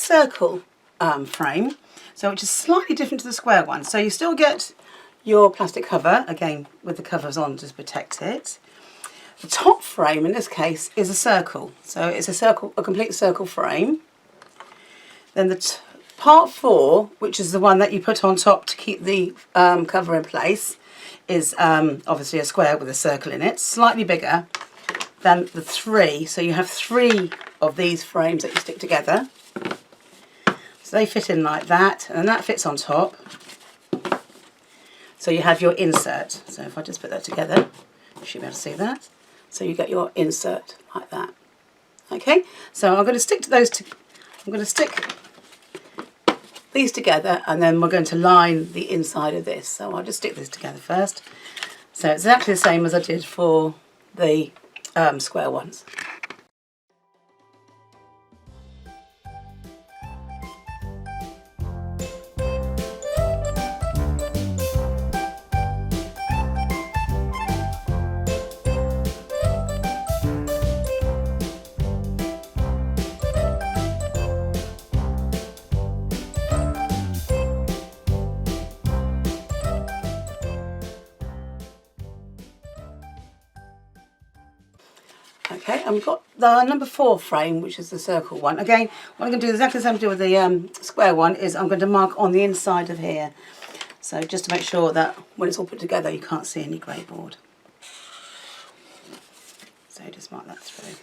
circle frame, so which is slightly different to the square one. So you still get your plastic cover, again with the covers on to protect it. The top frame in this case is a circle, so it's a complete circle frame. Then the part 4, which is the one that you put on top to keep the cover in place, is obviously a square with a circle in it, slightly bigger than the 3. So you have 3 of these frames that you stick together. So they fit in like that, and that fits on top. So you have your insert. So if I just put that together, you should be able to see that. So you get your insert like that. Okay, so I'm going to stick to those two. I'm going to stick these together, and then we're going to line the inside of this. So I'll just stick this together first. So it's exactly the same as I did for the square ones. Okay, and we've got the number 4 frame, which is the circle one. Again, what I'm going to do exactly the same as I do with the square one is I'm going to mark on the inside of here. So just to make sure that when it's all put together you can't see any grey board. So just mark that through.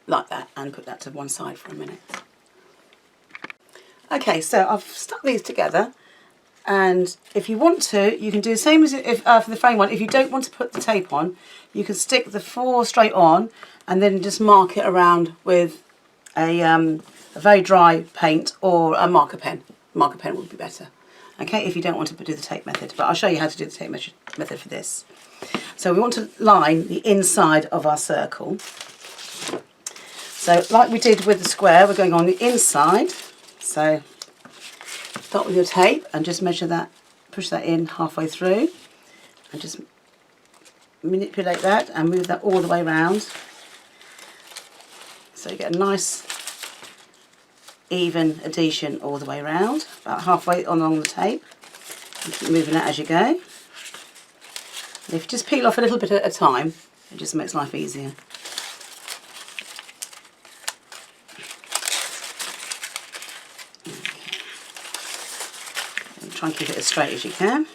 Like that, and put that to one side for a minute. Okay, so I've stuck these together, and if you want to, you can do the same as if for the frame one. If you don't want to put the tape on, you can stick the 4 straight on, and then just mark it around with a very dry paint or a marker pen. Marker pen would be better. Okay, if you don't want to do the tape method, but I'll show you how to do the tape method for this. So we want to line the inside of our circle. So like we did with the square, we're going on the inside. So start with your tape and just measure that, push that in halfway through, and just manipulate that and move that all the way around. So you get a nice even adhesion all the way around, about halfway along the tape. And keep moving that as you go. And if you just peel off a little bit at a time, it just makes life easier. Try and keep it as straight as you can.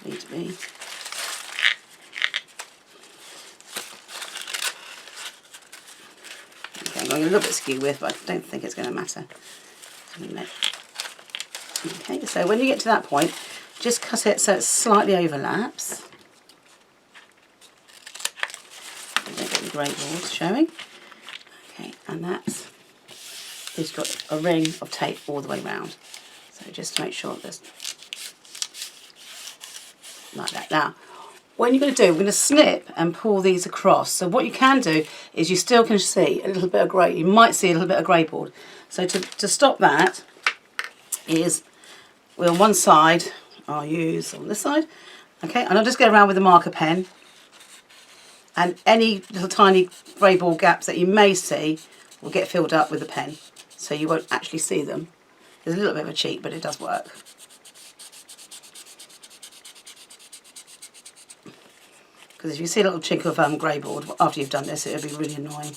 Need to be. Okay, I'm going a little bit skew with, but I don't think it's going to matter. Okay, so when you get to that point, just cut it so it slightly overlaps. Grey board showing. Okay, and that's it's got a ring of tape all the way around. So just to make sure there's like that. Now, what you're going to do, we're going to snip and pull these across. So what you can do is you still can see a little bit of grey. You might see a little bit of grey board. So to stop that is we're on one side. I'll use on this side. Okay, and I'll just go around with the marker pen. And any little tiny grey ball gaps that you may see will get filled up with the pen, so you won't actually see them. It's a little bit of a cheat, but it does work. Because if you see a little chink of grey board after you've done this, it'll be really annoying.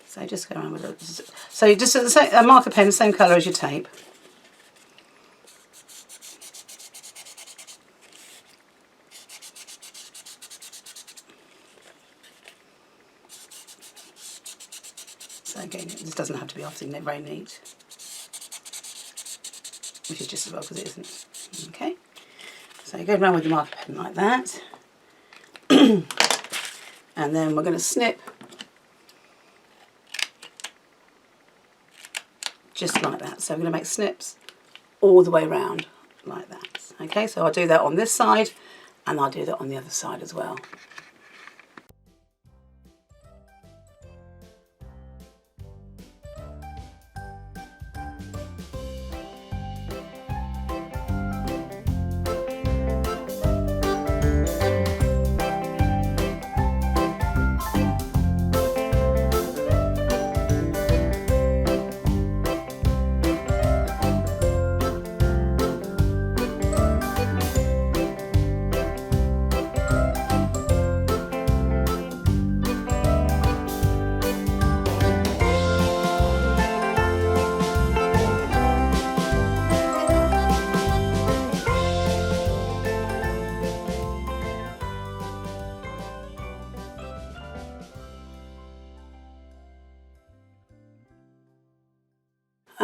So just go around with it. So just a marker pen, same colour as your tape. So again, this doesn't have to be obviously very neat, which is just as well because it isn't. Okay, so you go around with the marker pen like that, and then we're going to snip just like that. So we're going to make snips all the way around like that. Okay, so I'll do that on this side, and I'll do that on the other side as well.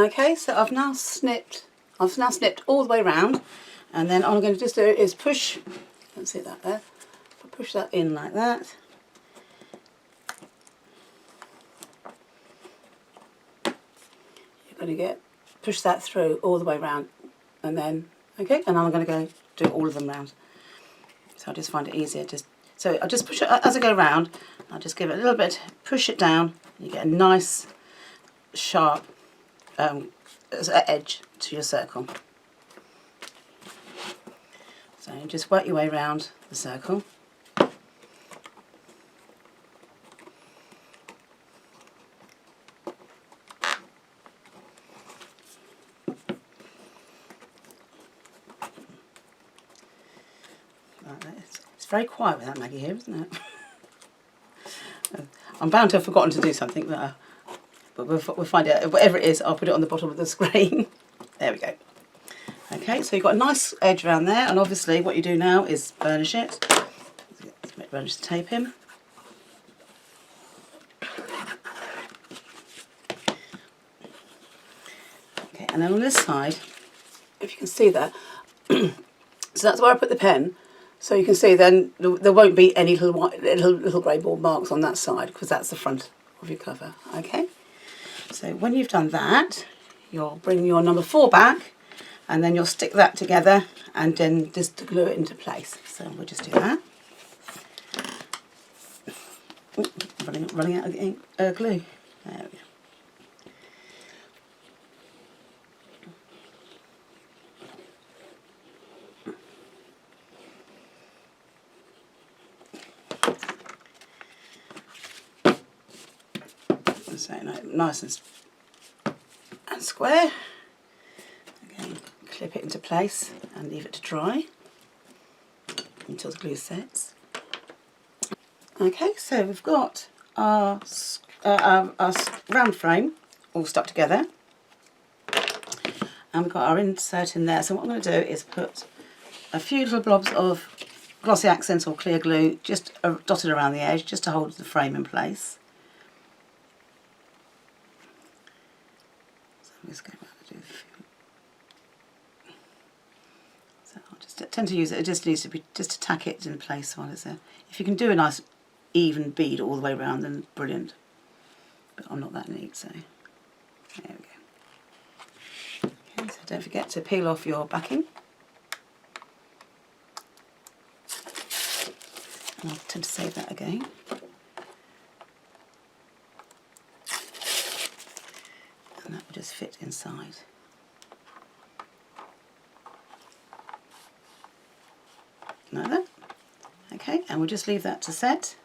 Okay, so I've now snipped all the way around, and then all I'm going to just do is push. Let's see that there. If I push that in like that. You're going to push that through all the way around, and then okay, and I'm going to go do all of them round. So I just find it easier. So I just push it as I go round. I'll just give it a little bit, push it down. You get a nice sharp edge to your circle. So you just work your way around the circle. It's very quiet without Maggie here, isn't it? I'm bound to have forgotten to do something, but we'll find out. Whatever it is, I'll put it on the bottom of the screen. There we go. Okay, so you've got a nice edge around there, and obviously what you do now is burnish it. Burnish the tape in. Okay, and then on this side, if you can see that, so that's where I put the pen. So you can see then there won't be any little grey ball marks on that side because that's the front of your cover. Okay, so when you've done that, you'll bring your number 4 back, and then you'll stick that together and then just to glue it into place. So we'll just do that. Ooh, running out of ink, glue. There we go. So nice and square. Again, clip it into place and leave it to dry until the glue sets. Okay, so we've got our round frame all stuck together, and we've got our insert in there. So what I'm going to do is put a few little blobs of glossy accents or clear glue just dotted around the edge, just to hold the frame in place. I'm just going to do a few. So I'll just tend to use it. It just needs to be just to tack it in place while it's there. If you can do a nice even bead all the way around, then brilliant. But I'm not that neat, so there we go. Okay, so don't forget to peel off your backing. And I'll tend to save that again. And that will just fit inside. Like that. Okay, and we'll just leave that to set.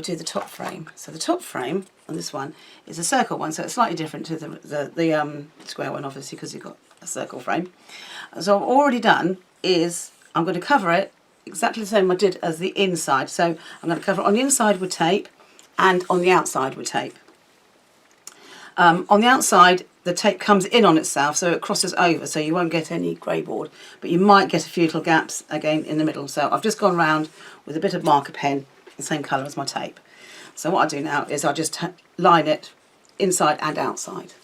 do the top frame. So the top frame on this one is a circle one, so it's slightly different to the square one, obviously, because you've got a circle frame. So what I've already done is I'm going to cover it exactly the same I did as the inside. So I'm going to cover it on the inside with tape and on the outside with tape. On the outside, the tape comes in on itself, so it crosses over, so you won't get any grey board, but you might get a few little gaps again in the middle. So I've just gone round with a bit of marker pen, the same colour as my tape. So what I do now is I just line it inside and outside.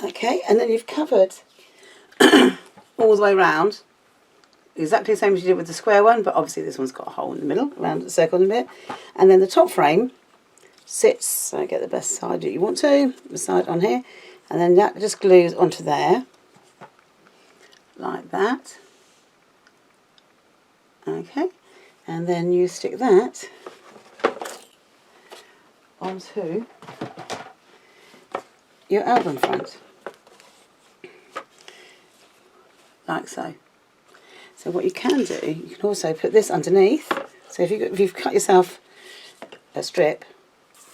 Okay, and then you've covered all the way round, exactly the same as you did with the square one, but obviously this one's got a hole in the middle, around the circle in a bit. And then the top frame sits, so get the best side that you want to, the side on here, and then that just glues onto there, like that. Okay, and then you stick that onto your album front, like so. So what you can do, you can also put this underneath. So if you've cut yourself a strip,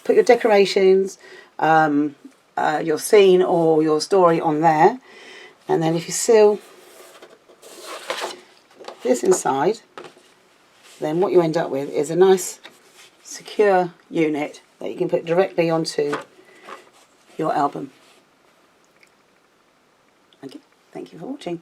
put your decorations, your scene or your story on there, and then if you seal this inside, then what you end up with is a nice secure unit that you can put directly onto your album. Okay, thank you for watching.